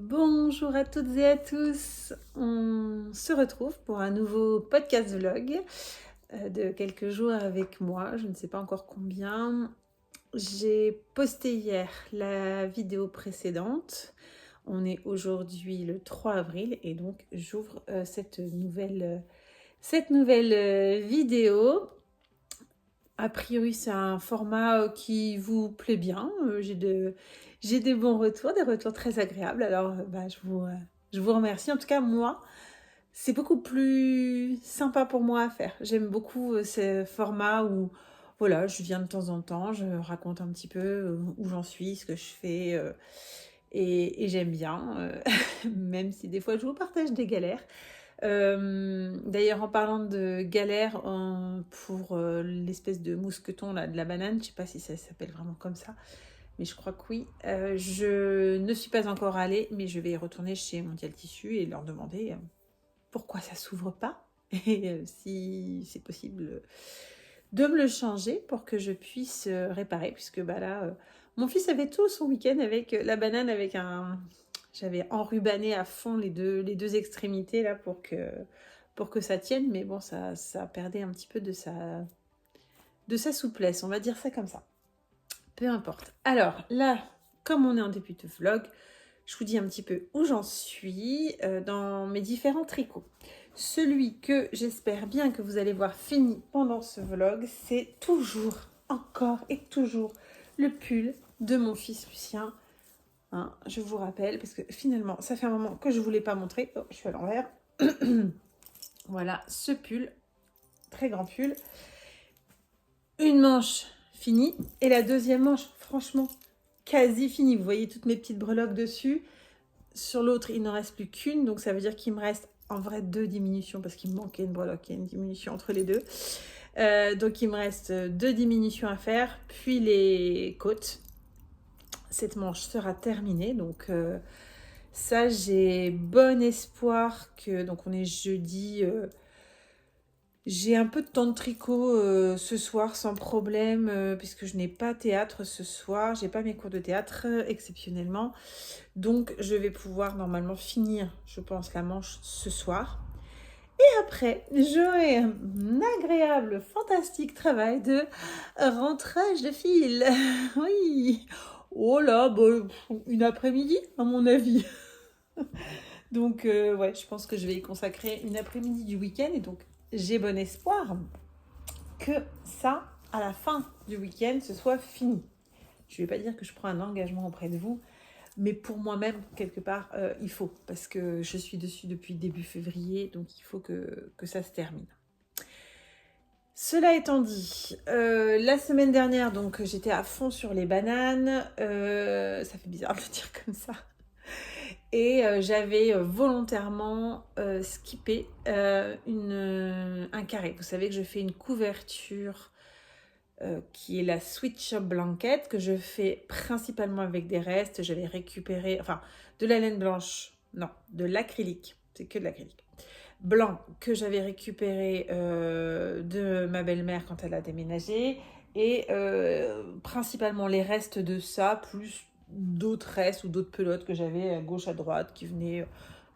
Bonjour à toutes et à tous. On se retrouve pour un nouveau podcast vlog de quelques jours avec moi. Je ne sais pas encore combien. J'ai posté hier la vidéo précédente. On est aujourd'hui le 3 avril et donc j'ouvre cette nouvelle vidéo. A priori, c'est un format qui vous plaît bien. J'ai des bons retours, des retours très agréables. Alors, je vous remercie. En tout cas, moi, c'est beaucoup plus sympa pour moi à faire. J'aime beaucoup ce format où, voilà, je viens de temps en temps, je raconte un petit peu où j'en suis, ce que je fais. Et j'aime bien, même si des fois je vous partage des galères. D'ailleurs, en parlant de galère pour l'espèce de mousqueton là, de la banane, je sais pas si ça s'appelle vraiment comme ça, mais je crois que oui. Je ne suis pas encore allée, mais je vais y retourner chez Mondial Tissu et leur demander pourquoi ça s'ouvre pas et si c'est possible de me le changer pour que je puisse réparer, puisque bah là, mon fils avait tout son week-end avec la banane avec un... J'avais enrubanné à fond les deux extrémités là pour que ça tienne, mais bon, ça perdait un petit peu de sa souplesse, on va dire ça comme ça. Peu importe. Alors là, comme on est en début de vlog, je vous dis un petit peu où j'en suis dans mes différents tricots. Celui que j'espère bien que vous allez voir fini pendant ce vlog, c'est toujours, encore et toujours, le pull de mon fils Lucien. Hein, je vous rappelle, parce que finalement, ça fait un moment que je ne vous l'ai pas montré. Oh, je suis à l'envers. Voilà, ce pull, très grand pull. Une manche finie et la deuxième manche, franchement, quasi finie. Vous voyez toutes mes petites breloques dessus. Sur l'autre, il n'en reste plus qu'une, donc ça veut dire qu'il me reste en vrai 2 diminutions parce qu'il me manquait une breloque, il y a une diminution entre les deux. Donc il me reste 2 diminutions à faire, puis les côtes. Cette manche sera terminée, donc ça j'ai bon espoir que, donc on est jeudi, j'ai un peu de temps de tricot ce soir sans problème, puisque je n'ai pas théâtre ce soir, j'ai pas mes cours de théâtre exceptionnellement. Donc je vais pouvoir normalement finir, je pense, la manche ce soir. Et après, j'aurai un agréable, fantastique travail de rentrage de fil. Oui. Oh là, bah, une après-midi, à mon avis. Donc, ouais, je pense que je vais y consacrer une après-midi du week-end. Et donc, j'ai bon espoir que ça, à la fin du week-end, ce soit fini. Je ne vais pas dire que je prends un engagement auprès de vous, mais pour moi-même, quelque part, il faut, parce que je suis dessus depuis début février, donc il faut que ça se termine. Cela étant dit, la semaine dernière, donc j'étais à fond sur les bananes, ça fait bizarre de le dire comme ça, et j'avais volontairement skippé un carré. Vous savez que je fais une couverture qui est la Switch Blanket, que je fais principalement avec des restes. J'avais récupéré, enfin, de la laine blanche, non, de l'acrylique, c'est que de l'acrylique blanc que j'avais récupéré de ma belle-mère quand elle a déménagé, et principalement les restes de ça, plus d'autres restes ou d'autres pelotes que j'avais à gauche, à droite, qui venaient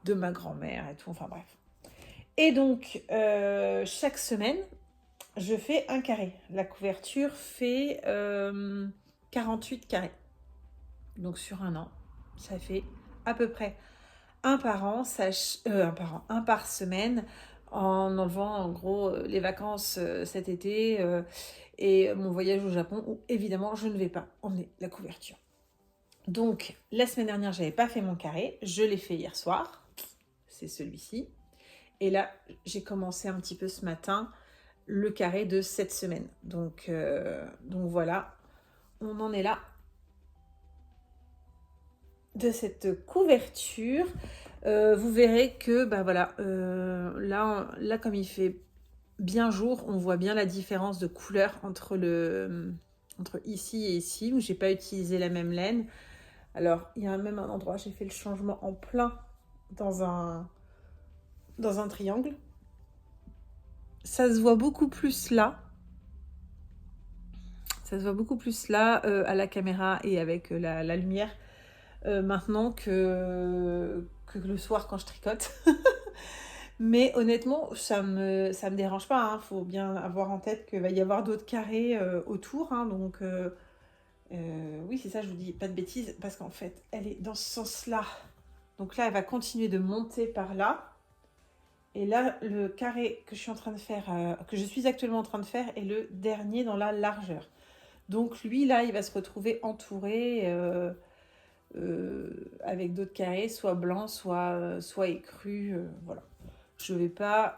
de ma grand-mère et tout, enfin bref. Et donc, chaque semaine, je fais un carré. La couverture fait 48 carrés. Donc sur un an, ça fait à peu près un par an, un par semaine, en enlevant en gros les vacances cet été et mon voyage au Japon où évidemment je ne vais pas emmener la couverture. Donc la semaine dernière, j'avais pas fait mon carré, je l'ai fait hier soir, c'est celui-ci. Et là, j'ai commencé un petit peu ce matin le carré de cette semaine. Donc voilà, on en est là de cette couverture. Vous verrez que bah voilà, là comme il fait bien jour, on voit bien la différence de couleur entre ici et ici, où j'ai pas utilisé la même laine. Alors il y a même un endroit, j'ai fait le changement en plein dans un triangle. Ça se voit beaucoup plus là. Ça se voit beaucoup plus là à la caméra et avec la lumière. maintenant que le soir quand je tricote. Mais honnêtement, ça me dérange pas, hein. Faut bien avoir en tête qu'il va y avoir d'autres carrés autour, hein, donc oui, c'est ça, je vous dis pas de bêtises, parce qu'en fait, elle est dans ce sens-là. Donc là, elle va continuer de monter par là. Et là, le carré que je suis en train de faire, que je suis actuellement en train de faire, est le dernier dans la largeur. Donc lui, là, il va se retrouver entouré avec d'autres carrés, soit blancs, soit écrus, voilà. Je vais pas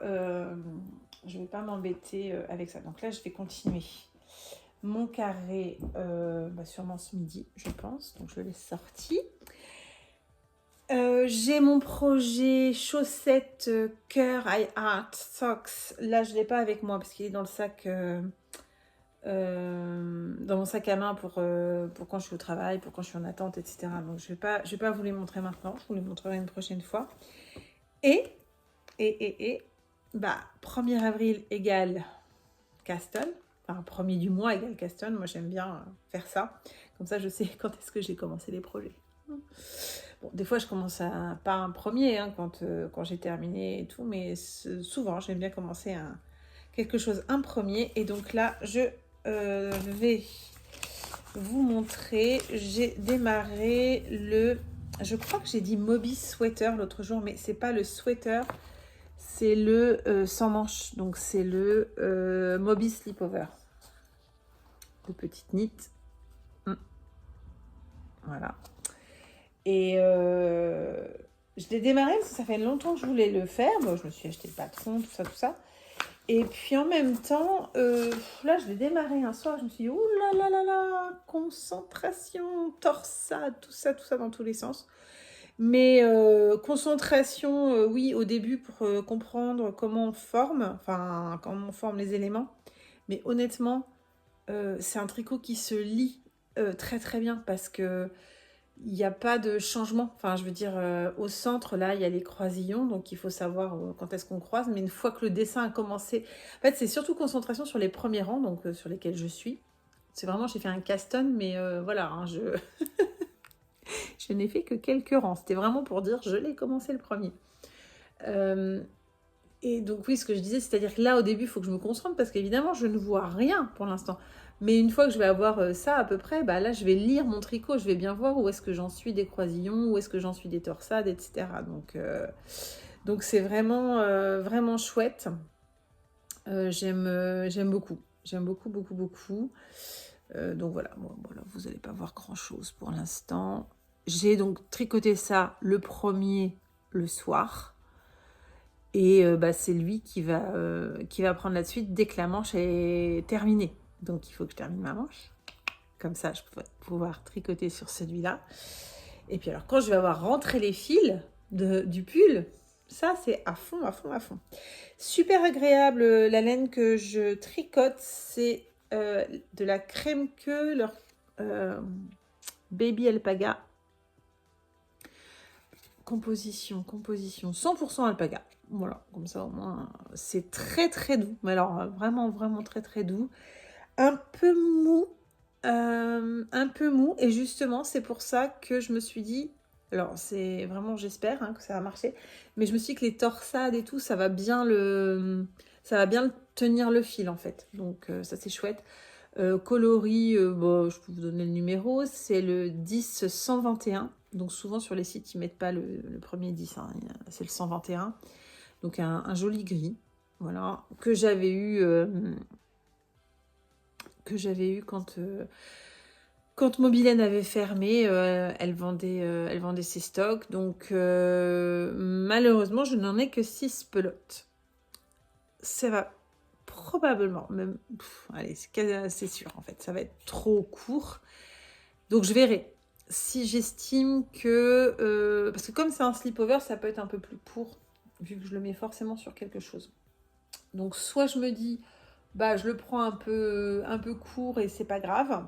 m'embêter avec ça. Donc là, je vais continuer mon carré, sûrement ce midi, je pense. Donc je l'ai sorti. J'ai mon projet chaussettes cœur I Art Socks. Là, je ne l'ai pas avec moi parce qu'il est dans le sac, dans mon sac à main pour quand je suis au travail, pour quand je suis en attente, etc. Donc je vais pas vous les montrer maintenant. Je vous les montrerai une prochaine fois. Et 1er avril égale Caston. Enfin, 1er du mois égale Caston. Moi, j'aime bien faire ça. Comme ça, je sais quand est-ce que j'ai commencé les projets. Bon, des fois, je commence pas un premier hein, quand j'ai terminé et tout, mais souvent, j'aime bien commencer quelque chose un premier. Et donc là, je vais vous montrer. J'ai démarré je crois que j'ai dit Moby Sweater l'autre jour, mais c'est pas le sweater, c'est le sans manche. Donc c'est le Moby Slipover. De petites knits. Voilà. Et je l'ai démarré parce que ça fait longtemps que je voulais le faire. Bon, je me suis acheté le patron, tout ça. Et puis en même temps, là, je l'ai démarré un soir. Je me suis dit, ouh là là là là, concentration, torsade, tout ça dans tous les sens. Mais concentration, oui, au début pour comprendre comment on forme les éléments. Mais honnêtement, c'est un tricot qui se lit très très bien parce que il n'y a pas de changement. Enfin, je veux dire, au centre, là, il y a les croisillons, donc il faut savoir quand est-ce qu'on croise. Mais une fois que le dessin a commencé, en fait, c'est surtout concentration sur les premiers rangs, donc sur lesquels je suis. C'est vraiment, j'ai fait un caston, mais voilà, hein, je n'ai fait que quelques rangs. C'était vraiment pour dire, je l'ai commencé le premier. Et donc oui, ce que je disais, c'est-à-dire que là, au début, il faut que je me concentre, parce qu'évidemment, je ne vois rien pour l'instant. Mais une fois que je vais avoir ça à peu près, bah là, je vais lire mon tricot, je vais bien voir où est-ce que j'en suis des croisillons, où est-ce que j'en suis des torsades, etc. Donc c'est vraiment, vraiment chouette. J'aime beaucoup. J'aime beaucoup, beaucoup, beaucoup. Donc voilà, voilà, vous n'allez pas voir grand-chose pour l'instant. J'ai donc tricoté ça le premier le soir. Et c'est lui qui va prendre la suite dès que la manche est terminée. Donc il faut que je termine ma manche. Comme ça, je vais pouvoir tricoter sur celui-là. Et puis alors, quand je vais avoir rentré les fils du pull, ça c'est à fond, à fond, à fond. Super agréable, la laine que je tricote, c'est de la crème queue, leur Baby Alpaga. Composition, 100% alpaga. Voilà, comme ça au moins, c'est très très doux. Mais alors, vraiment, vraiment très très doux. Un peu mou. Et justement, c'est pour ça que je me suis dit, alors c'est vraiment, j'espère que ça va marcher, mais je me suis dit que les torsades et tout, ça va bien tenir le fil en fait. Donc ça c'est chouette. Coloris, je peux vous donner le numéro, c'est le 10-121. Donc souvent sur les sites, ils ne mettent pas le premier 10, hein, c'est le 121. Donc un joli gris, voilà, que j'avais eu quand Mobilène avait fermé. Elle vendait ses stocks. Donc malheureusement, je n'en ai que 6 pelotes. Ça va probablement, même, allez, c'est sûr en fait, ça va être trop court. Donc je verrai. Si j'estime que... parce que comme c'est un slipover, ça peut être un peu plus court, vu que je le mets forcément sur quelque chose. Donc soit je me dis, je le prends un peu court et c'est pas grave.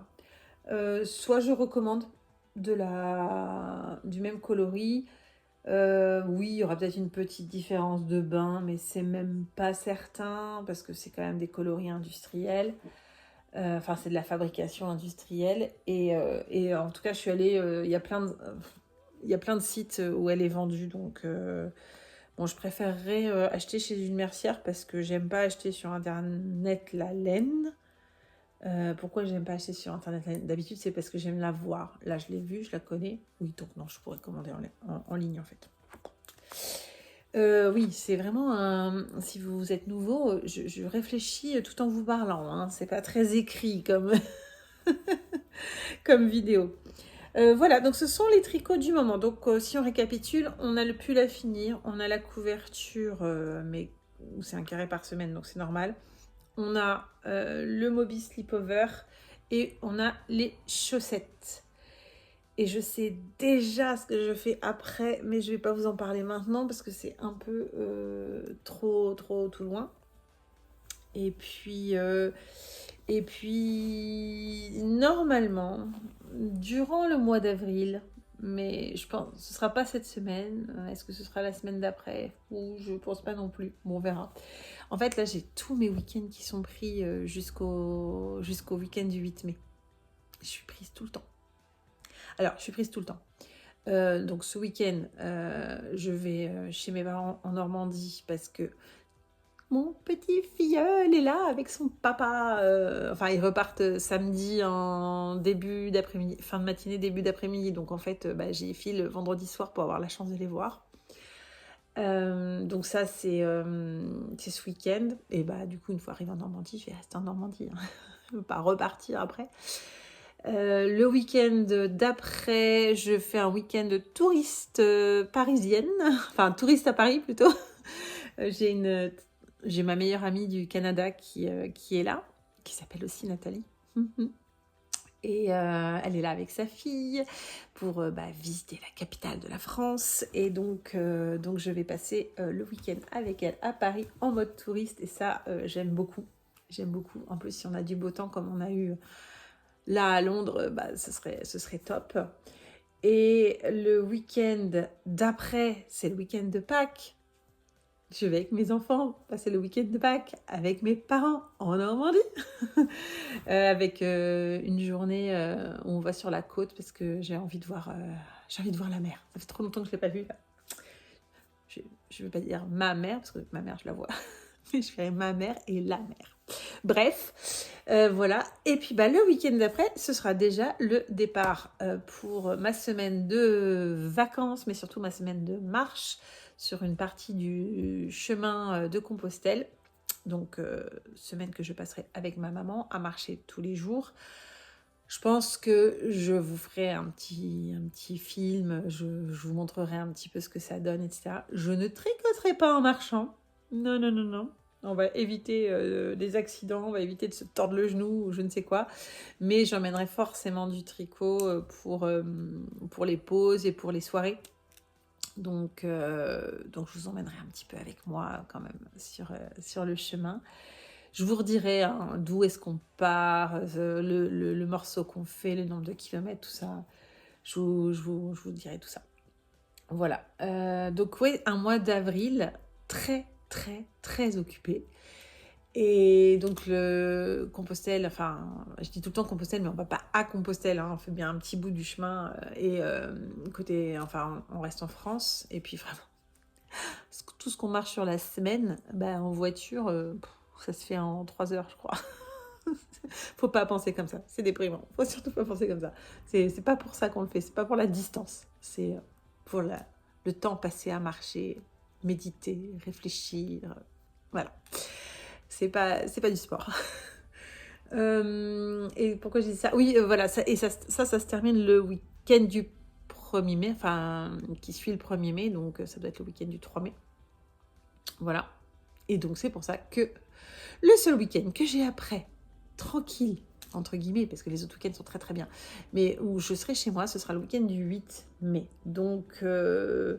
Soit je recommande du même coloris. Oui, il y aura peut-être une petite différence de bain, mais c'est même pas certain, parce que c'est quand même des coloris industriels. C'est de la fabrication industrielle. Et en tout cas, je suis allée... Il y a plein de... il y a plein de sites où elle est vendue, donc bon, je préférerais acheter chez une mercière parce que j'aime pas acheter sur internet la laine. Pourquoi j'aime pas acheter sur internet la laine? D'habitude, c'est parce que j'aime la voir. Là, je l'ai vue, je la connais. Oui, donc non, je pourrais commander en ligne en fait. Oui, c'est vraiment un... Si vous êtes nouveau, je réfléchis tout en vous parlant, hein. C'est pas très écrit comme, comme vidéo. Voilà, donc ce sont les tricots du moment. Donc si on récapitule, on a le pull à finir, on a la couverture, mais c'est un carré par semaine, donc c'est normal. On a le Moby Slipover et on a les chaussettes. Et je sais déjà ce que je fais après, mais je vais pas vous en parler maintenant parce que c'est un peu trop tout loin. Et puis, normalement, durant le mois d'avril, mais je pense que ce sera pas cette semaine. Est-ce que ce sera la semaine d'après? Ou je pense pas non plus. Bon, on verra. En fait, là, j'ai tous mes week-ends qui sont pris jusqu'au week-end du 8 mai. Je suis prise tout le temps. Alors, je suis prise tout le temps. Donc, ce week-end, je vais chez mes parents en Normandie parce que mon petit filleul est là avec son papa. Enfin, ils repartent samedi en début d'après-midi, fin de matinée, début d'après-midi. Donc, en fait, j'ai file vendredi soir pour avoir la chance de les voir. Donc ça, c'est ce week-end. Et du coup, une fois arrivée en Normandie, je vais rester en Normandie. Hein. Je ne veux pas repartir après. Le week-end d'après, je fais un week-end de touriste parisienne. Enfin, touriste à Paris plutôt. J'ai ma meilleure amie du Canada qui est là, qui s'appelle aussi Nathalie. Et elle est là avec sa fille pour visiter la capitale de la France. Et donc je vais passer le week-end avec elle à Paris en mode touriste. Et ça, j'aime beaucoup. J'aime beaucoup. En plus, si on a du beau temps comme on a eu là à Londres, ce serait top. Et le week-end d'après, c'est le week-end de Pâques. Je vais avec mes enfants passer le week-end de Pâques avec mes parents en Normandie. Avec une journée où on va sur la côte parce que j'ai envie de voir la mer. Ça fait trop longtemps que je ne l'ai pas vue. Je ne veux pas dire ma mère parce que ma mère, je la vois. Mais je ferai ma mère et la mer. Bref, voilà. Et puis le week-end d'après, ce sera déjà le départ pour ma semaine de vacances, mais surtout ma semaine de marche sur une partie du chemin de Compostelle. Donc, semaine que je passerai avec ma maman à marcher tous les jours. Je pense que je vous ferai un petit film, je vous montrerai un petit peu ce que ça donne, etc. Je ne tricoterai pas en marchant. Non, non, non, non. On va éviter des accidents, on va éviter de se tordre le genou ou je ne sais quoi. Mais j'emmènerai forcément du tricot pour les pauses et pour les soirées. Donc, je vous emmènerai un petit peu avec moi quand même sur le chemin. Je vous redirai d'où est-ce qu'on part, le morceau qu'on fait, le nombre de kilomètres, tout ça. Je vous dirai tout ça. Voilà. Donc oui, un mois d'avril très, très, très occupé. Et donc le Compostelle, enfin, je dis tout le temps Compostelle, mais on va pas à Compostelle, hein, on fait bien un petit bout du chemin on reste en France. Et puis vraiment, tout ce qu'on marche sur la semaine, en voiture, ça se fait en 3 heures, je crois. Faut pas penser comme ça, c'est déprimant. Faut surtout pas penser comme ça. C'est pas pour ça qu'on le fait, c'est pas pour la distance, c'est pour le temps passé à marcher, méditer, réfléchir, voilà. C'est pas du sport. Et pourquoi je dis ça? Oui, voilà, ça se termine le week-end du 1er mai, enfin, qui suit le 1er mai, donc ça doit être le week-end du 3 mai. Voilà. Et donc, c'est pour ça que le seul week-end que j'ai après, tranquille, entre guillemets, parce que les autres week-ends sont très très bien, mais où je serai chez moi, ce sera le week-end du 8 mai. Donc, je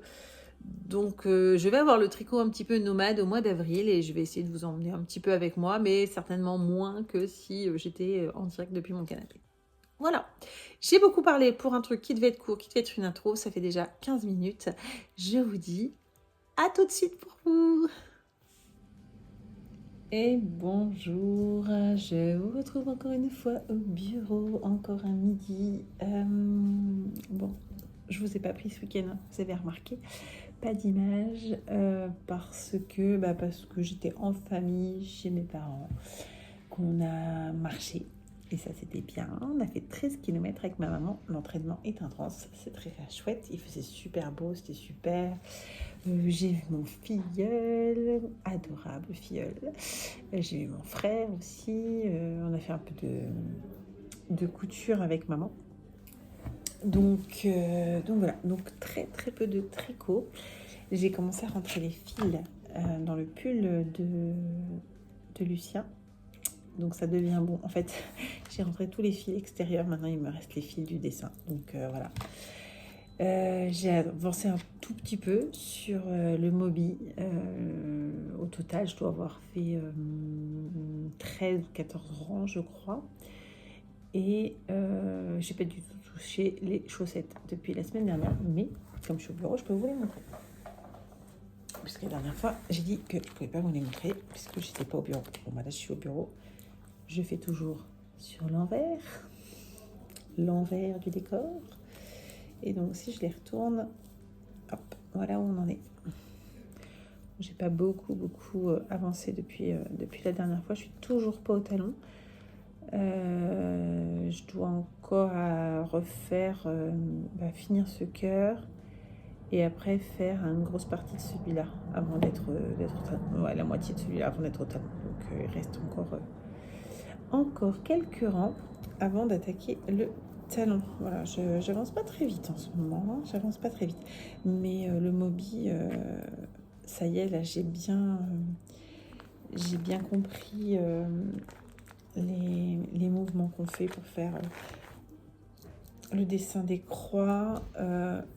vais avoir le tricot un petit peu nomade au mois d'avril et je vais essayer de vous emmener un petit peu avec moi, mais certainement moins que si j'étais en direct depuis mon canapé. Voilà, j'ai beaucoup parlé pour un truc qui devait être court, qui devait être une intro, ça fait déjà 15 minutes. Je vous dis à tout de suite pour vous. Et bonjour, je vous retrouve encore une fois au bureau, encore un midi. Bon, je vous ai pas pris ce week-end, hein, vous avez remarqué, pas d'image parce que j'étais en famille chez mes parents, qu'on a marché. Et ça, c'était bien. On a fait 13 km avec ma maman. L'entraînement est intense. C'est très chouette. Il faisait super beau. C'était super. J'ai vu mon filleul. Adorable filleul. J'ai vu mon frère aussi. On a fait un peu de couture avec maman. Donc voilà. Donc très très peu de tricot. J'ai commencé à rentrer les fils dans le pull de Lucien. Donc ça devient bon. En fait, j'ai rentré tous les fils extérieurs. Maintenant, il me reste les fils du dessin. Donc voilà. J'ai avancé un tout petit peu sur le Mobi. Au total, je dois avoir fait 13 ou 14 rangs, je crois. Et j'ai pas du tout touché les chaussettes depuis la semaine dernière. Mais comme je suis au bureau, je peux vous les montrer. Puisque la dernière fois, j'ai dit que je ne pouvais pas vous les montrer puisque j'étais pas au bureau. Bon, bah là, je suis au bureau. Je fais toujours sur l'envers du décor. Et donc, si je les retourne, hop, voilà où on en est. J'ai pas beaucoup avancé depuis la dernière fois. Je suis toujours pas au talon. Je dois encore refaire, finir ce cœur. Et après faire une grosse partie de celui-là avant d'être la moitié de celui-là avant d'être au talon. Donc il reste encore quelques rangs avant d'attaquer le talon. Voilà, j'avance pas très vite en ce moment, j'avance pas très vite. Mais le Mobi, ça y est, là j'ai bien compris les mouvements qu'on fait pour faire le dessin des croix.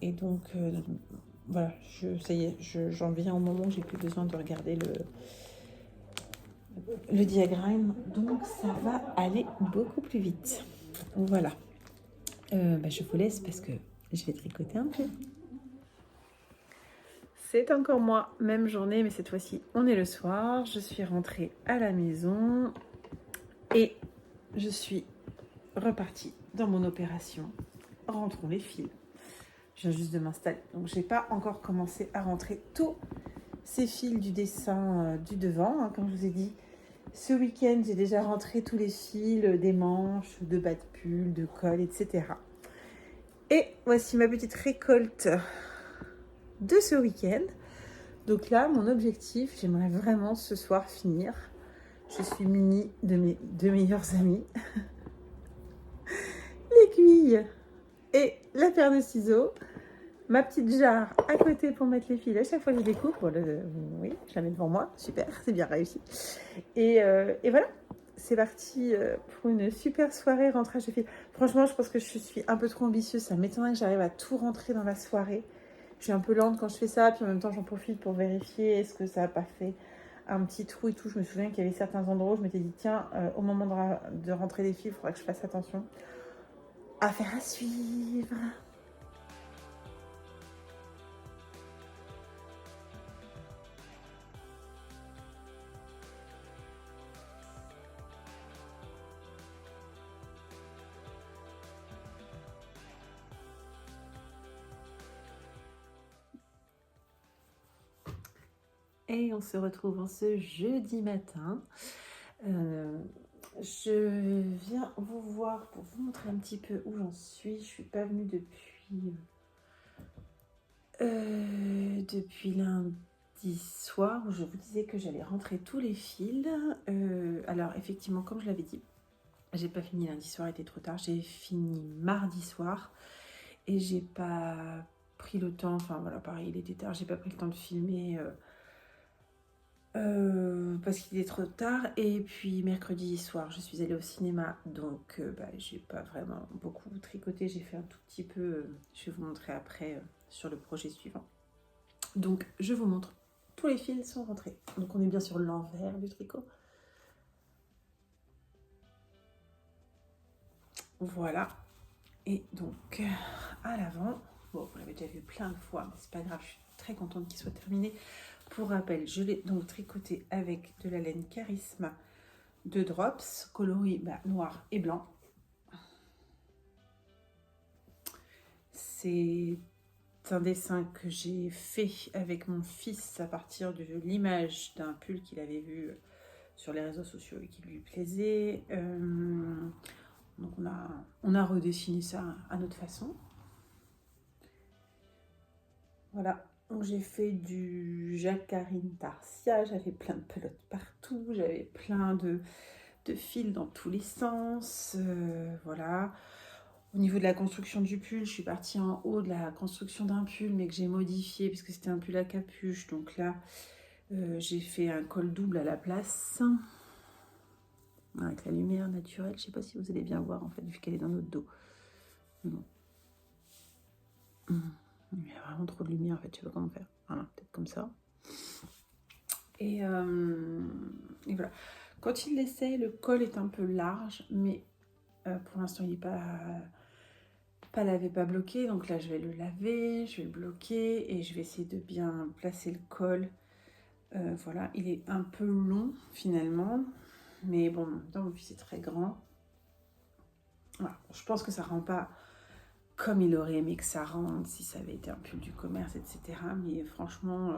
Et donc voilà, ça y est, j'en viens au moment où j'ai plus besoin de regarder le diagramme, donc ça va aller beaucoup plus vite. Voilà. Je vous laisse parce que je vais tricoter un peu. C'est encore moi, même journée, mais cette fois-ci, on est le soir. Je suis rentrée à la maison et je suis repartie dans mon opération. Rentrons les fils. Je viens juste de m'installer. Donc, j'ai pas encore commencé à rentrer tous ces fils du dessin du devant. Hein, comme je vous ai dit, ce week-end, j'ai déjà rentré tous les fils des manches, de bas de pull, de col, etc. Et voici ma petite récolte de ce week-end. Donc là, mon objectif, j'aimerais vraiment ce soir finir. Je suis munie de mes deux meilleurs amis. L'aiguille et la paire de ciseaux. Ma petite jarre à côté pour mettre les fils. À chaque fois que je découpe, oui, je la mets devant moi. Super, c'est bien réussi. Et voilà, c'est parti pour une super soirée rentrage de fils. Franchement, je pense que je suis un peu trop ambitieuse. Ça m'étonnerait que j'arrive à tout rentrer dans la soirée. Je suis un peu lente quand je fais ça. Puis en même temps, j'en profite pour vérifier est-ce que ça n'a pas fait un petit trou et tout. Je me souviens qu'il y avait certains endroits où je m'étais dit, tiens, au moment de rentrer les fils, il faudra que je fasse attention. Affaire à suivre. Et on se retrouve en ce jeudi matin. Je viens vous voir pour vous montrer un petit peu où j'en suis. Je suis pas venue depuis lundi soir où je vous disais que j'allais rentrer tous les fils. Alors effectivement, comme je l'avais dit, j'ai pas fini lundi soir, il était trop tard. J'ai fini mardi soir et j'ai pas pris le temps. Enfin voilà, pareil, il était tard. J'ai pas pris le temps de filmer. Parce qu'il est trop tard. Et puis mercredi soir je suis allée au cinéma, donc j'ai pas vraiment beaucoup tricoté, j'ai fait un tout petit peu, je vais vous montrer après sur le projet suivant. Donc je vous montre, tous les fils sont rentrés, donc on est bien sur l'envers du tricot. Voilà, et donc à l'avant, bon vous l'avez déjà vu plein de fois mais c'est pas grave, je suis très contente qu'il soit terminé. Pour rappel, je l'ai donc tricoté avec de la laine Charisma de Drops, coloris noir et blanc. c'est un dessin que j'ai fait avec mon fils à partir de l'image d'un pull qu'il avait vu sur les réseaux sociaux et qui lui plaisait. Donc on a redessiné ça à notre façon. Voilà, donc j'ai fait du Jacarine Tarsia, j'avais plein de pelotes partout, j'avais plein de fils dans tous les sens, voilà. Au niveau de la construction du pull, je suis partie en haut de la construction d'un pull, mais que j'ai modifié puisque c'était un pull à capuche. Donc là, j'ai fait un col double à la place, avec la lumière naturelle. Je ne sais pas si vous allez bien voir en fait, vu qu'elle est dans notre dos. Non. Il y a vraiment trop de lumière en fait, je sais pas comment faire. Voilà, peut-être comme ça. Et voilà. Quand il l'essaie, le col est un peu large, mais pour l'instant il n'est pas lavé, pas bloqué. Donc là je vais le laver, je vais le bloquer et je vais essayer de bien placer le col. Voilà, il est un peu long finalement, mais bon, en même temps mon fils est très grand. Voilà. Je pense que ça rend pas comme il aurait aimé que ça rende si ça avait été un pull du commerce, etc. Mais franchement,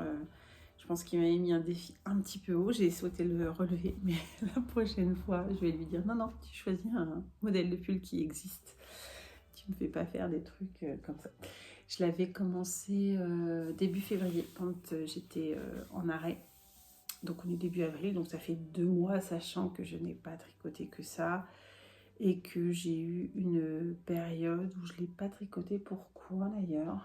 je pense qu'il m'avait mis un défi un petit peu haut. J'ai souhaité le relever, mais la prochaine fois, je vais lui dire non, tu choisis un modèle de pull qui existe. Tu me fais pas faire des trucs comme ça. Je l'avais commencé début février quand j'étais en arrêt. Donc on est début avril, donc ça fait 2 mois, sachant que je n'ai pas tricoté que ça. Et que j'ai eu une période où je ne l'ai pas tricoté. Pourquoi d'ailleurs?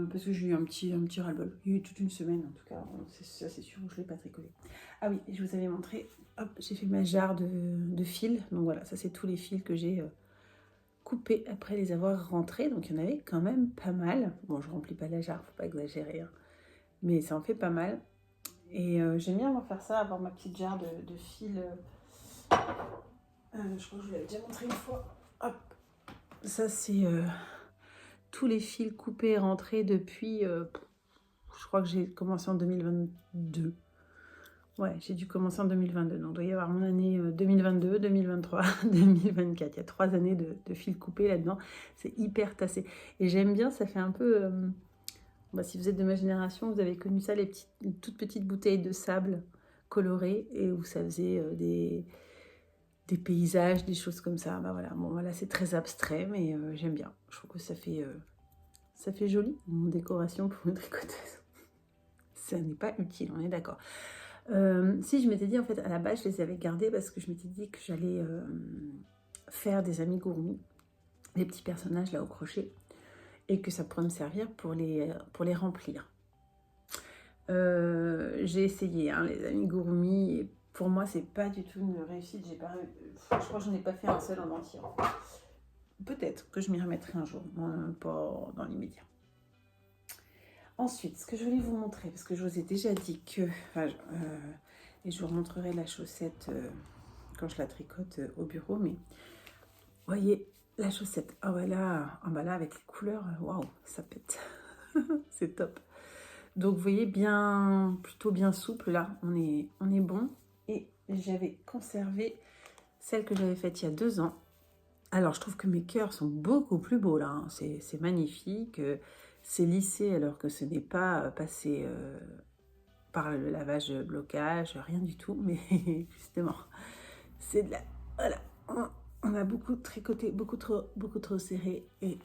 Parce que j'ai eu un petit ras-le-bol. Il y a eu toute une semaine en tout cas, ça c'est sûr, où je ne l'ai pas tricoté. Ah oui, je vous avais montré, hop, j'ai fait ma jarre de fils. Donc voilà, ça c'est tous les fils que j'ai coupés après les avoir rentrés. Donc il y en avait quand même pas mal. Bon, je remplis pas la jarre, faut pas exagérer, hein. Mais ça en fait pas mal. Et j'aime bien faire ça, avoir ma petite jarre de fils. Je crois que je vous l'avais déjà montré une fois. Hop. Ça, c'est tous les fils coupés et rentrés depuis... je crois que j'ai commencé en 2022. Ouais, j'ai dû commencer en 2022. Donc, il doit y avoir mon année 2022, 2023, 2024. Il y a 3 années de fils coupés là-dedans. C'est hyper tassé. Et j'aime bien, ça fait un peu... si vous êtes de ma génération, vous avez connu ça, les toutes petites bouteilles de sable colorées et où ça faisait des paysages, des choses comme ça. Bah voilà, bon voilà, c'est très abstrait, mais j'aime bien. Je trouve que ça fait joli, une décoration pour une tricoteuse. Ça n'est pas utile, on est d'accord. Si je m'étais dit, en fait, à la base, je les avais gardés parce que je m'étais dit que j'allais faire des amigurumi, des petits personnages là au crochet, et que ça pourrait me servir pour les remplir. J'ai essayé hein, les amigurumi, et pour moi, c'est pas du tout une réussite. Je crois que je n'en ai pas fait un seul en entier. Peut-être que je m'y remettrai un jour, pas dans l'immédiat. Ensuite, ce que je voulais vous montrer, parce que je vous ai déjà dit que... et je vous remontrerai la chaussette quand je la tricote au bureau, mais voyez la chaussette. Ah bah là, avec les couleurs, waouh, ça pète. C'est top. Donc vous voyez, plutôt bien souple là, on est bon. Et j'avais conservé celle que j'avais faite il y a 2 ans. Alors je trouve que mes cœurs sont beaucoup plus beaux là, hein. C'est magnifique, c'est lissé alors que ce n'est pas passé par le lavage blocage, rien du tout, mais justement, c'est de la... Voilà, on a beaucoup tricoté, beaucoup trop serré, et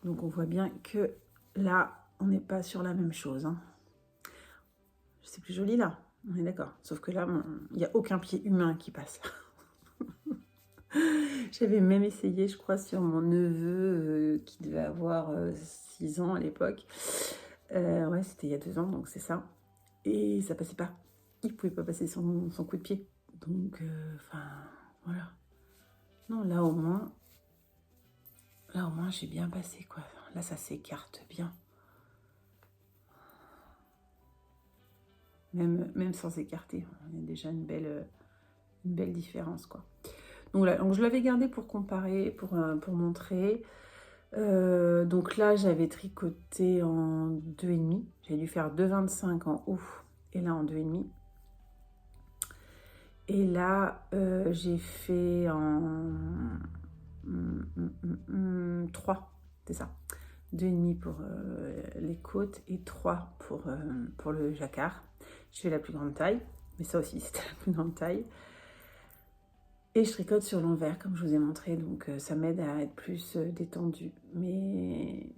donc on voit bien que là, on n'est pas sur la même chose, hein. C'est plus joli là, on est d'accord. Sauf que là, il n'y a aucun pied humain qui passe. J'avais même essayé, je crois, sur mon neveu qui devait avoir 6 ans à l'époque. Ouais, c'était il y a 2 ans, donc c'est ça. Et ça passait pas. Il pouvait pas passer son coup de pied. Donc, voilà. Non, là au moins, j'ai bien passé, quoi. Là, ça s'écarte bien. Même sans écarter, il y a déjà une belle différence, quoi. Donc là, je l'avais gardé pour comparer, pour montrer. Donc là, j'avais tricoté en 2,5. J'ai dû faire 2,25 en haut et là en 2,5. Et là, j'ai fait en c'est ça. 2,5 pour les côtes et 3 pour le jacquard. Je fais la plus grande taille, mais ça aussi c'était la plus grande taille. Et je tricote sur l'envers comme je vous ai montré, donc ça m'aide à être plus détendue. Mais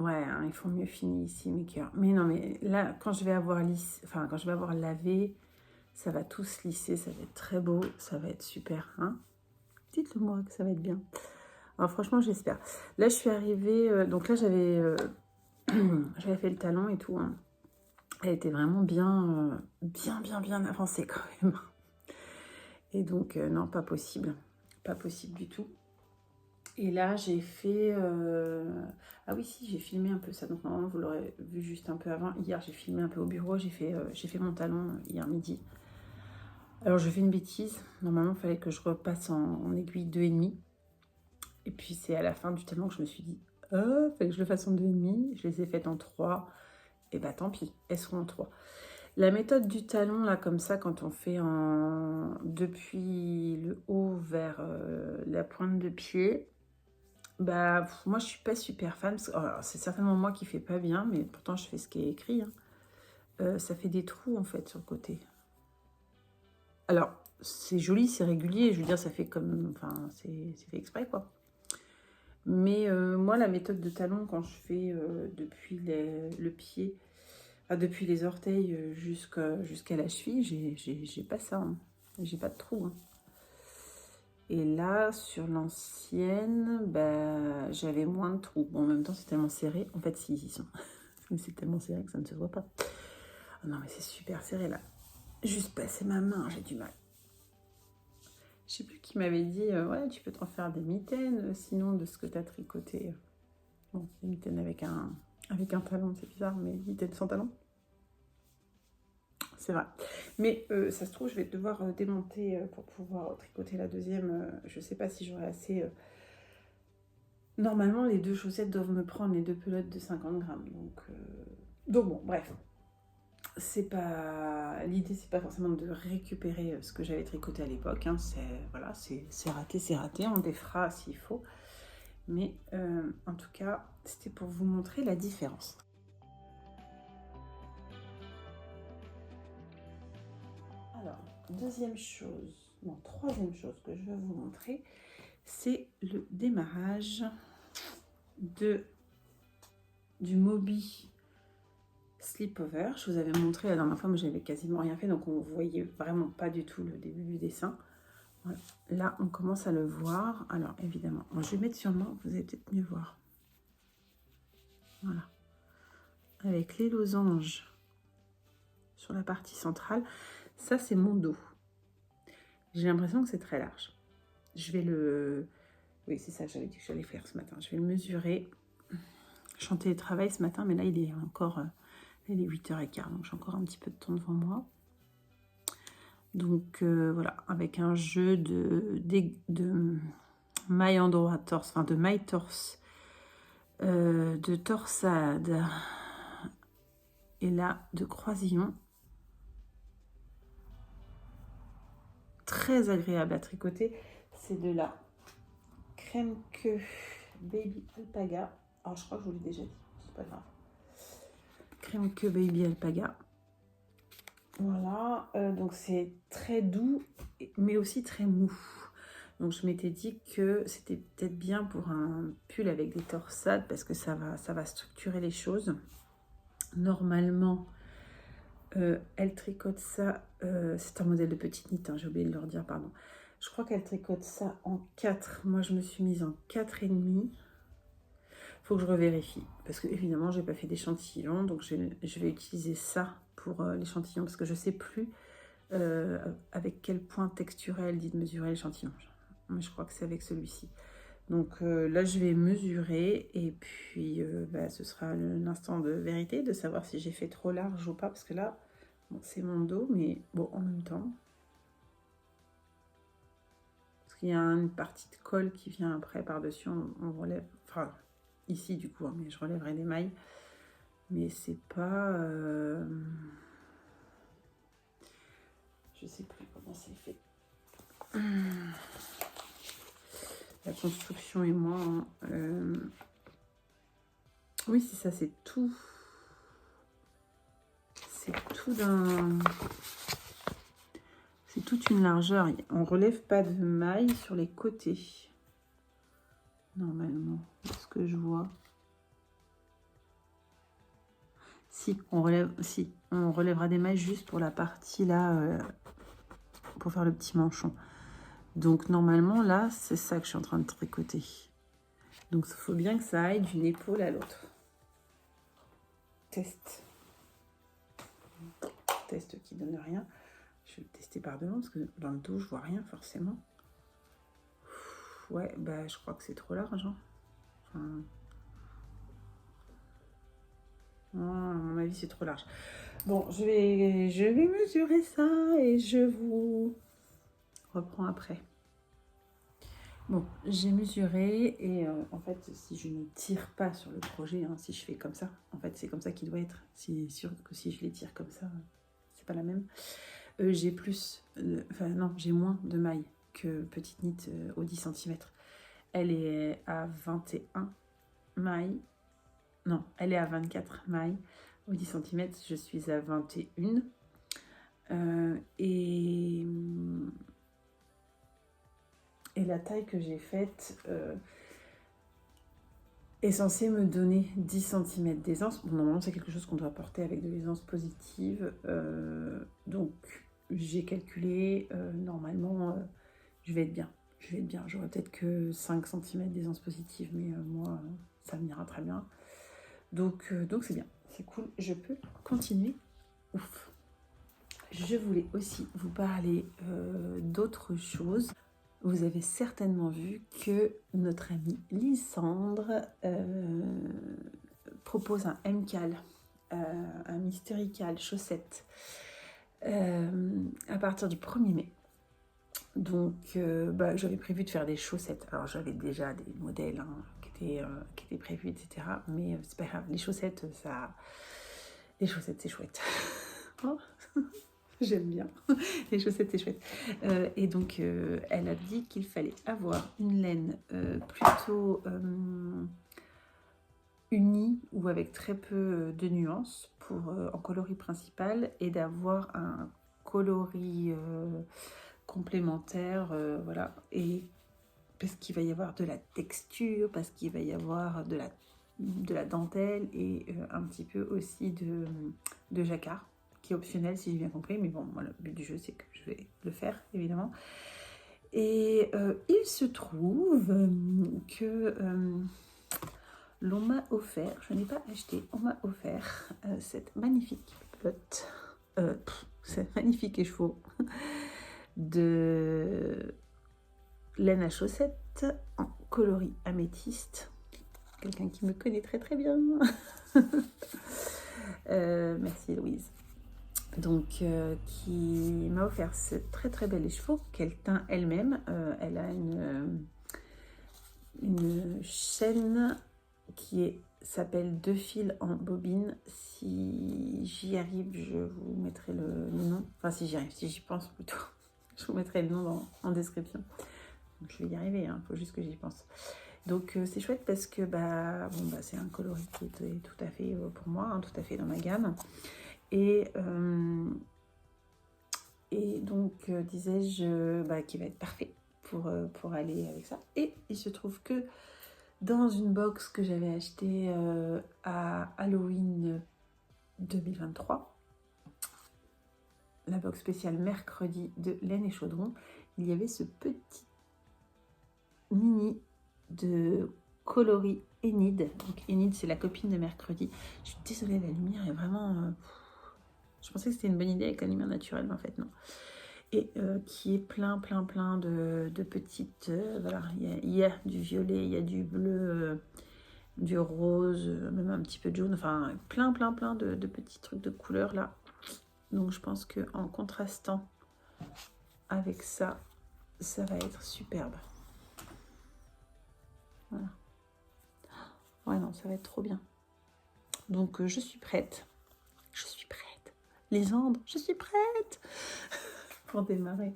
ouais, hein, ils font mieux fini ici mes cœurs. Mais non, mais là quand je vais avoir quand je vais avoir lavé, ça va tout se lisser, ça va être très beau, ça va être super, hein. Dites-le moi que ça va être bien. Alors franchement, j'espère. Là, je suis arrivée, donc là, j'avais fait le talon et tout, hein. Elle était vraiment bien avancée quand même. Et donc, non, pas possible. Pas possible du tout. Et là, j'ai fait... Ah oui, si, j'ai filmé un peu ça. Donc, normalement, vous l'aurez vu juste un peu avant. Hier, j'ai filmé un peu au bureau. J'ai fait mon talon hier midi. Alors, je fais une bêtise. Normalement, il fallait que je repasse en aiguille 2,5. Et puis, c'est à la fin du talon que je me suis dit, il fallait que je le fasse en 2,5. Je les ai faites en 3. Et bah, tant pis, elles seront en 3. La méthode du talon, là, comme ça, quand on fait depuis le haut vers la pointe de pied, bah, moi, je suis pas super fan. C'est certainement moi qui fais pas bien, mais pourtant, je fais ce qui est écrit, hein. Ça fait des trous, en fait, sur le côté. Alors, c'est joli, c'est régulier. Je veux dire, ça fait comme... Enfin, c'est fait exprès, quoi. Mais moi, la méthode de talon, quand je fais depuis le pied... depuis les orteils jusqu'à la cheville, j'ai pas ça, hein. J'ai pas de trou, hein. Et là, sur l'ancienne, bah, j'avais moins de trous. Bon, en même temps, c'est tellement serré. En fait, si, ils y sont. Mais c'est tellement serré que ça ne se voit pas. Oh non, mais c'est super serré, là. Juste passer ma main, j'ai du mal. Je sais plus qui m'avait dit, ouais, tu peux t'en faire des mitaines, sinon, de ce que tu as tricoté. Bon, des mitaines avec un talon, c'est bizarre, mais mitaines sans talon. C'est vrai. Mais ça se trouve, je vais devoir démonter pour pouvoir tricoter la deuxième. Je ne sais pas si j'aurai assez. Normalement, les 2 chaussettes doivent me prendre les 2 pelotes de 50 grammes. Donc bon, bref. C'est pas... L'idée, c'est pas forcément de récupérer ce que j'avais tricoté à l'époque, hein. Voilà, c'est raté, c'est raté. On défera s'il faut. Mais en tout cas, c'était pour vous montrer la différence. Alors, deuxième chose, non, troisième chose que je vais vous montrer, c'est le démarrage du Moby Slipover. Je vous avais montré la dernière fois, mais j'avais quasiment rien fait, donc on ne voyait vraiment pas du tout le début du dessin. Voilà. Là, on commence à le voir. Alors, évidemment, je vais mettre sur moi, vous allez peut-être mieux voir. Voilà. Avec les losanges sur la partie centrale. Ça, c'est mon dos. J'ai l'impression que c'est très large. Je vais le... Oui, c'est ça que j'avais dit que j'allais faire ce matin. Je vais le mesurer. Je suis en télétravail ce matin, mais là, il est encore... il est 8h15, donc j'ai encore un petit peu de temps devant moi. Donc, voilà, avec un jeu de maille endroit torse, enfin de maille torse, de torsade, et là, de croisillon. Très agréable à tricoter. C'est de la crème queue Baby Alpaga. Alors, je crois que je vous l'ai déjà dit, c'est pas grave. Crème queue Baby Alpaga. Voilà, donc c'est très doux, mais aussi très mou. Donc je m'étais dit que c'était peut-être bien pour un pull avec des torsades, parce que ça va structurer les choses. Normalement, elle tricote ça, c'est un modèle de petite knit, hein, j'ai oublié de leur dire, pardon. Je crois qu'elle tricote ça en 4. Moi, je me suis mise en 4,5. Faut que je revérifie, parce que évidemment, j'ai pas fait d'échantillon, donc je vais utiliser ça pour l'échantillon, parce que je sais plus avec quel point texturel elle dit de mesurer l'échantillon. Mais je crois que c'est avec celui-ci. Donc là, je vais mesurer, et puis bah, ce sera l'instant de vérité, de savoir si j'ai fait trop large ou pas, parce que là, bon, c'est mon dos, mais bon, en même temps. Parce qu'il y a une partie de colle qui vient après par-dessus, on relève, enfin, ici du coup, hein, mais je relèverai les mailles. Mais c'est pas... je sais plus comment c'est fait. La construction et moi, Oui, c'est ça, c'est tout. C'est tout d'un... C'est toute une largeur. On relève pas de mailles sur les côtés. Normalement, c'est ce que je vois. Si, on relèvera des mailles juste pour la partie là, pour faire le petit manchon. Donc normalement là, c'est ça que je suis en train de tricoter. Donc il faut bien que ça aille d'une épaule à l'autre. Test. Test qui donne rien. Je vais le tester par devant parce que dans le dos je vois rien forcément. Ouais, bah je crois que c'est trop large. Hein. Enfin... Oh, à mon avis c'est trop large. Bon, je vais mesurer ça et je vous reprends après. Bon, j'ai mesuré et en fait, si je ne tire pas sur le projet, hein, si je fais comme ça, en fait, c'est comme ça qu'il doit être. C'est sûr que si je les tire comme ça, c'est pas la même. J'ai plus, enfin non, j'ai moins de mailles que Petite Knit au 10 cm. Elle est à 21 mailles. Non, elle est à 24 mailles. Au 10 cm, je suis à 21. Et la taille que j'ai faite est censée me donner 10 cm d'aisance. Bon, normalement, c'est quelque chose qu'on doit porter avec de l'aisance positive. Donc, j'ai calculé, normalement, je vais être bien. Je vais être bien. J'aurai peut-être que 5 cm d'aisance positive, mais moi, ça m'ira très bien. Donc c'est bien. C'est cool. Je peux continuer. Ouf. Je voulais aussi vous parler d'autres choses. Vous avez certainement vu que notre amie Lysandre propose un MCAL, un Mysterical chaussette, à partir du 1er mai. Donc, j'avais prévu de faire des chaussettes. Alors, j'avais déjà des modèles qui étaient prévus, etc. Mais c'est pas grave, les chaussettes, c'est chouette. Oh, j'aime bien. Les chaussettes, c'est chouette. Et donc, elle a dit qu'il fallait avoir une laine plutôt unie ou avec très peu de nuances en coloris principal et d'avoir un coloris complémentaire, voilà. Et parce qu'il va y avoir de la texture, parce qu'il va y avoir de la dentelle et un petit peu aussi de jacquard, qui est optionnel si j'ai bien compris, mais bon, moi, le but du jeu c'est que je vais le faire évidemment. Et il se trouve que l'on m'a offert, je n'ai pas acheté, on m'a offert cette magnifique pelote, cette magnifique écheveau de laine à chaussettes en coloris améthyste. Quelqu'un qui me connaît très très bien. Merci Louise. Donc, qui m'a offert ce très très bel écheveau qu'elle teint elle-même. Elle a une chaîne qui s'appelle 2 fils en bobine. Si j'y arrive, je vous mettrai le nom. Enfin, si j'y arrive, si j'y pense plutôt. Je vous mettrai le nom en description. Donc, je vais y arriver, il faut juste que j'y pense. Donc c'est chouette parce que c'est un coloris qui est tout à fait pour moi, tout à fait dans ma gamme. Et donc disais-je qui va être parfait pour aller avec ça. Et il se trouve que dans une box que j'avais achetée à Halloween 2023, la box spéciale mercredi de Laine et Chaudron, il y avait ce petit mini de coloris Enid. Donc Enid, c'est la copine de mercredi. Je suis désolée, la lumière est vraiment... je pensais que c'était une bonne idée avec la lumière naturelle, mais en fait non. Et qui est plein de petites... voilà, il y a du violet, il y a du bleu, du rose, même un petit peu de jaune. Enfin, plein de petits trucs de couleurs là. Donc je pense qu'en contrastant avec ça, ça va être superbe. Voilà. Ouais, non, ça va être trop bien. Donc, je suis prête. Je suis prête. Lysandre, je suis prête pour démarrer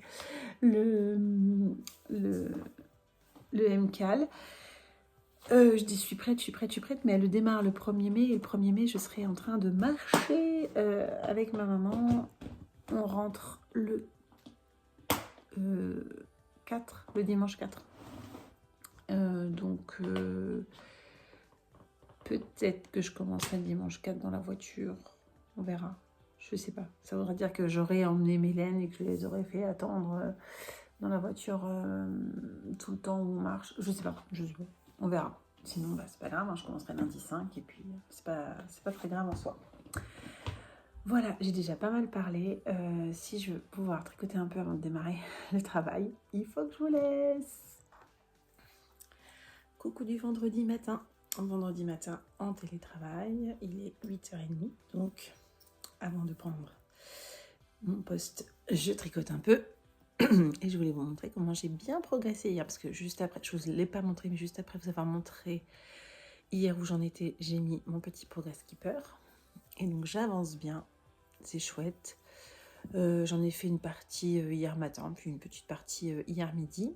le MCAL. Je dis je suis prête, mais elle démarre le 1er mai. Et le 1er mai, je serai en train de marcher avec ma maman. On rentre le 4, le dimanche 4. Donc, peut-être que je commencerai le dimanche 4 dans la voiture. On verra. Je sais pas. Ça voudrait dire que j'aurais emmené Mélène et que je les aurais fait attendre dans la voiture tout le temps où on marche. Je sais pas. On verra. Sinon, bah, c'est pas grave. Hein, je commencerai lundi 5 et puis c'est pas très grave en soi. Voilà, j'ai déjà pas mal parlé. Si je veux pouvoir tricoter un peu avant de démarrer le travail, il faut que je vous laisse. Coucou du vendredi matin. Vendredi matin en télétravail, il est 8h30. Donc, avant de prendre mon poste, je tricote un peu. Et je voulais vous montrer comment j'ai bien progressé hier. Parce que juste après, je ne vous l'ai pas montré, mais juste après vous avoir montré hier où j'en étais, j'ai mis mon petit progress keeper. Et donc, j'avance bien. C'est chouette. J'en ai fait une partie hier matin, puis une petite partie hier midi.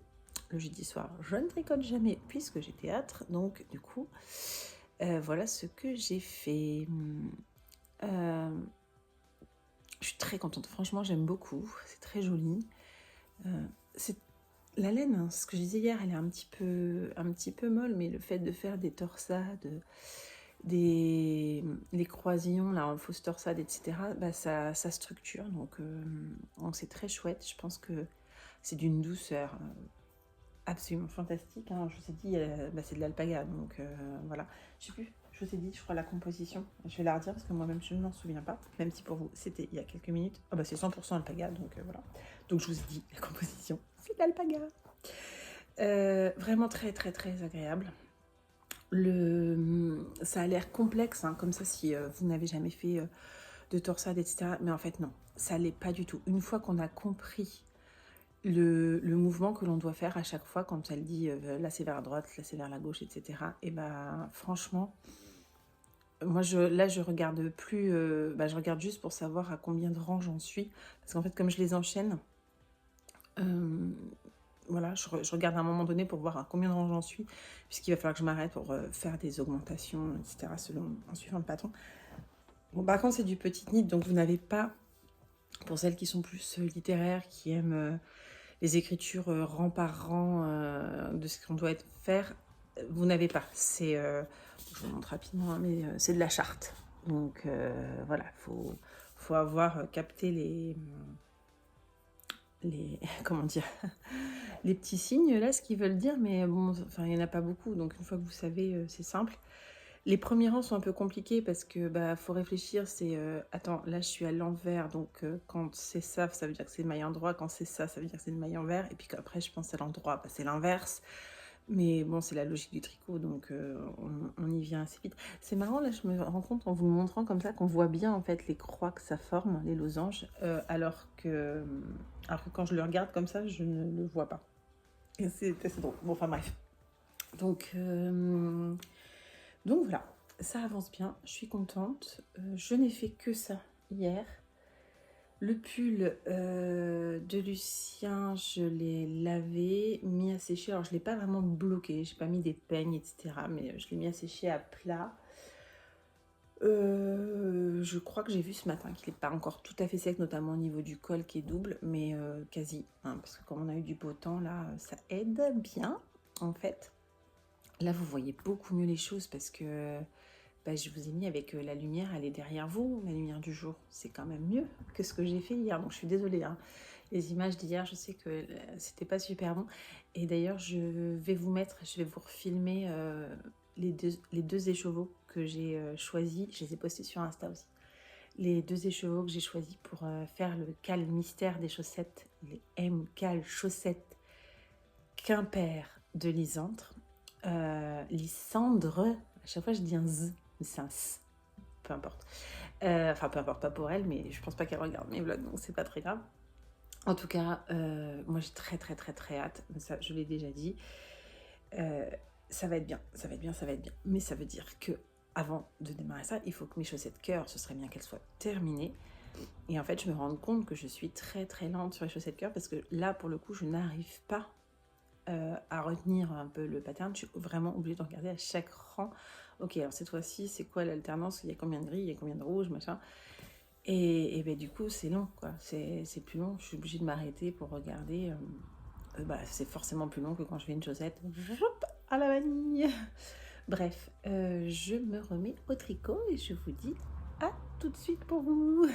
Le jeudi soir, je ne tricote jamais puisque j'ai théâtre. Donc, du coup, voilà ce que j'ai fait. Je suis très contente. Franchement, j'aime beaucoup. C'est très joli. La laine, hein, ce que je disais hier, elle est un petit peu molle, mais le fait de faire des torsades, les croisillons là en fausse torsade, etc., bah, ça structure. Donc, c'est très chouette. Je pense que c'est d'une douceur absolument fantastique. Hein. Je vous ai dit, c'est de l'alpaga. Donc, voilà. Je sais plus. Je vous ai dit, je crois, la composition. Je vais la redire parce que moi-même, je ne m'en souviens pas. Même si pour vous, c'était il y a quelques minutes. Oh, bah, c'est 100% alpaga, donc voilà. Donc, je vous ai dit, la composition, c'est de l'alpaga. Vraiment très, très, très agréable. Ça a l'air complexe, hein, comme ça, si vous n'avez jamais fait de torsade, etc. Mais en fait, non, ça l'est pas du tout. Une fois qu'on a compris le mouvement que l'on doit faire à chaque fois quand elle dit là c'est vers la droite, là c'est vers la gauche, etc. Et bah franchement, moi je regarde plus, je regarde juste pour savoir à combien de rangs j'en suis, parce qu'en fait comme je les enchaîne, voilà, je regarde à un moment donné pour voir à combien de rangs j'en suis, puisqu'il va falloir que je m'arrête pour faire des augmentations, etc. en suivant le patron. Bon, par contre c'est du petit nid, donc vous n'avez pas, pour celles qui sont plus littéraires, qui aiment les écritures rang par rang de ce qu'on doit faire, vous n'avez pas. C'est, je vous montre rapidement, hein, mais c'est de la charte. Donc voilà, faut avoir capté les comment dire, les petits signes là, ce qu'ils veulent dire, mais bon, enfin il n'y en a pas beaucoup, donc une fois que vous savez, c'est simple. Les premiers rangs sont un peu compliqués parce que faut réfléchir, c'est attends, là je suis à l'envers, donc quand c'est ça, ça veut dire que c'est le maille endroit, quand c'est ça, ça veut dire que c'est le maille envers, et puis qu'après je pense à l'endroit, c'est l'inverse. Mais bon, c'est la logique du tricot, donc on y vient assez vite. C'est marrant, là je me rends compte en vous le montrant comme ça qu'on voit bien en fait les croix que ça forme, les losanges, alors que quand je le regarde comme ça, je ne le vois pas. Et c'est assez drôle. Bon, enfin bref. Donc voilà, ça avance bien, je suis contente. Je n'ai fait que ça hier. Le pull de Lucien, je l'ai lavé, mis à sécher. Alors je ne l'ai pas vraiment bloqué, je n'ai pas mis des peignes, etc. Mais je l'ai mis à sécher à plat. Je crois que j'ai vu ce matin qu'il n'est pas encore tout à fait sec, notamment au niveau du col qui est double, mais quasi. Hein, parce que comme on a eu du beau temps, là, ça aide bien, en fait. Là, vous voyez beaucoup mieux les choses parce que je vous ai mis avec la lumière, elle est derrière vous, la lumière du jour. C'est quand même mieux que ce que j'ai fait hier. Donc, je suis désolée. Hein. Les images d'hier, je sais que c'était pas super bon. Et d'ailleurs, je vais vous refilmer les deux écheveaux que j'ai choisis. Je les ai postés sur Insta aussi. Les deux écheveaux que j'ai choisis pour faire le cal mystère des chaussettes. Les M-cal chaussettes Quimper de Lysandre. Lysandre, à chaque fois je dis un Z, mais c'est un S, peu importe. Enfin, peu importe, pas pour elle, mais je pense pas qu'elle regarde mes vlogs, donc c'est pas très grave. En tout cas, moi j'ai très très très très hâte, ça je l'ai déjà dit. Ça va être bien, ça va être bien, ça va être bien. Mais ça veut dire que avant de démarrer ça, il faut que mes chaussettes cœur, ce serait bien qu'elles soient terminées. Et en fait, je me rends compte que je suis très très lente sur les chaussettes cœur parce que là, pour le coup, je n'arrive pas à retenir un peu le pattern, tu es vraiment obligé de regarder à chaque rang. Ok, alors cette fois-ci, c'est quoi l'alternance? Il y a combien de gris, il y a combien de rouge, machin. Et ben, du coup, c'est long, quoi. C'est plus long. Je suis obligée de m'arrêter pour regarder. C'est forcément plus long que quand je fais une chaussette. À la vanille. Bref, je me remets au tricot et je vous dis à tout de suite pour vous.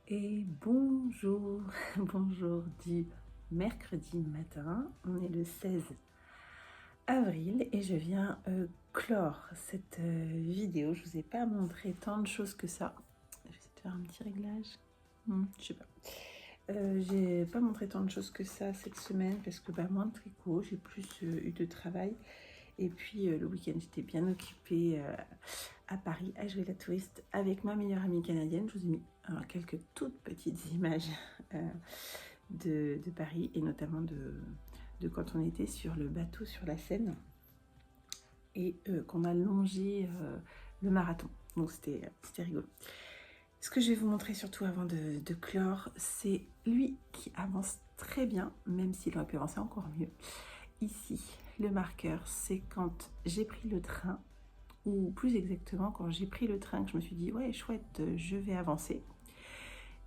Et bonjour, bonjour du mercredi matin, on est le 16 avril et je viens clore cette vidéo. Je vous ai pas montré tant de choses que ça. Je vais essayer de faire un petit réglage. Je sais pas. J'ai pas montré tant de choses que ça cette semaine parce que moins de tricot, j'ai plus eu de travail. Et puis le week-end, j'étais bien occupée à Paris à jouer la touriste avec ma meilleure amie canadienne. Je vous ai mis quelques toutes petites images de Paris et notamment de quand on était sur le bateau sur la Seine et qu'on a longé le marathon. Donc c'était rigolo. Ce que je vais vous montrer surtout avant de clore, c'est lui qui avance très bien, même s'il aurait pu avancer encore mieux. Ici, le marqueur, c'est quand j'ai pris le train, ou plus exactement quand j'ai pris le train que je me suis dit ouais chouette, je vais avancer,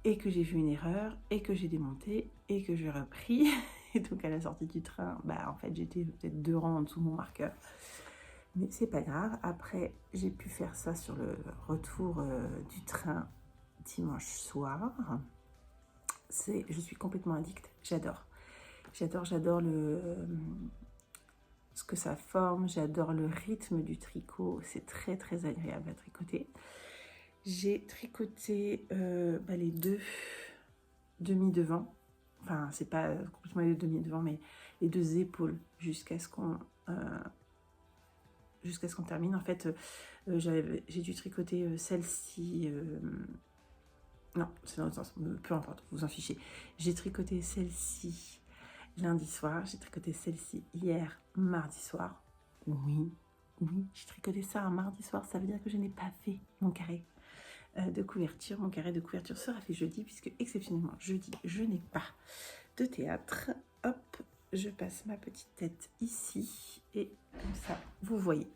et que j'ai vu une erreur, et que j'ai démonté, et que j'ai repris. Et donc à la sortie du train, en fait j'étais peut-être 2 rangs en dessous de mon marqueur. Mais c'est pas grave, après j'ai pu faire ça sur le retour du train dimanche soir. Je suis complètement addicte, j'adore ce que ça forme, j'adore le rythme du tricot, c'est très très agréable à tricoter. J'ai tricoté les 2 demi-devants, enfin c'est pas complètement les 2 demi-devants, mais les 2 épaules jusqu'à ce qu'on termine. En fait, j'ai dû tricoter celle-ci, non, c'est dans l'autre sens, peu importe, vous en fichez. J'ai tricoté celle-ci lundi soir, j'ai tricoté celle-ci hier, mardi soir. Oui, j'ai tricoté ça un mardi soir, ça veut dire que je n'ai pas fait mon carré de couverture. Mon carré de couverture sera fait jeudi, puisque exceptionnellement, jeudi, je n'ai pas de théâtre. Hop, je passe ma petite tête ici, et comme ça, vous voyez.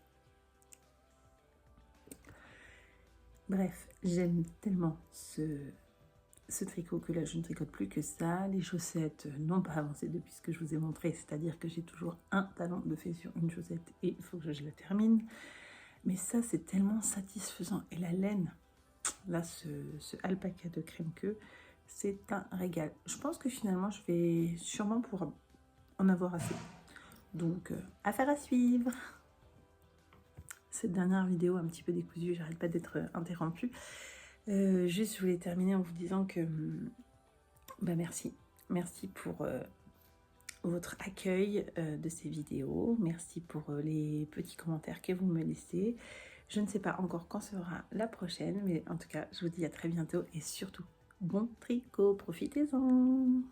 Bref, j'aime tellement ce tricot que là je ne tricote plus que ça. Les chaussettes n'ont pas avancé depuis ce que je vous ai montré, c'est-à-dire que j'ai toujours un talon de fait sur une chaussette et il faut que je la termine. Mais ça c'est tellement satisfaisant, et la laine, là ce alpaca de crème queue, c'est un régal. Je pense que finalement je vais sûrement pouvoir en avoir assez. Donc affaire à suivre. Cette dernière vidéo un petit peu décousue, j'arrête pas d'être interrompue. Juste, je voulais terminer en vous disant que merci pour votre accueil de ces vidéos, merci pour les petits commentaires que vous me laissez. Je ne sais pas encore quand sera la prochaine, mais en tout cas, je vous dis à très bientôt et surtout, bon tricot, profitez-en!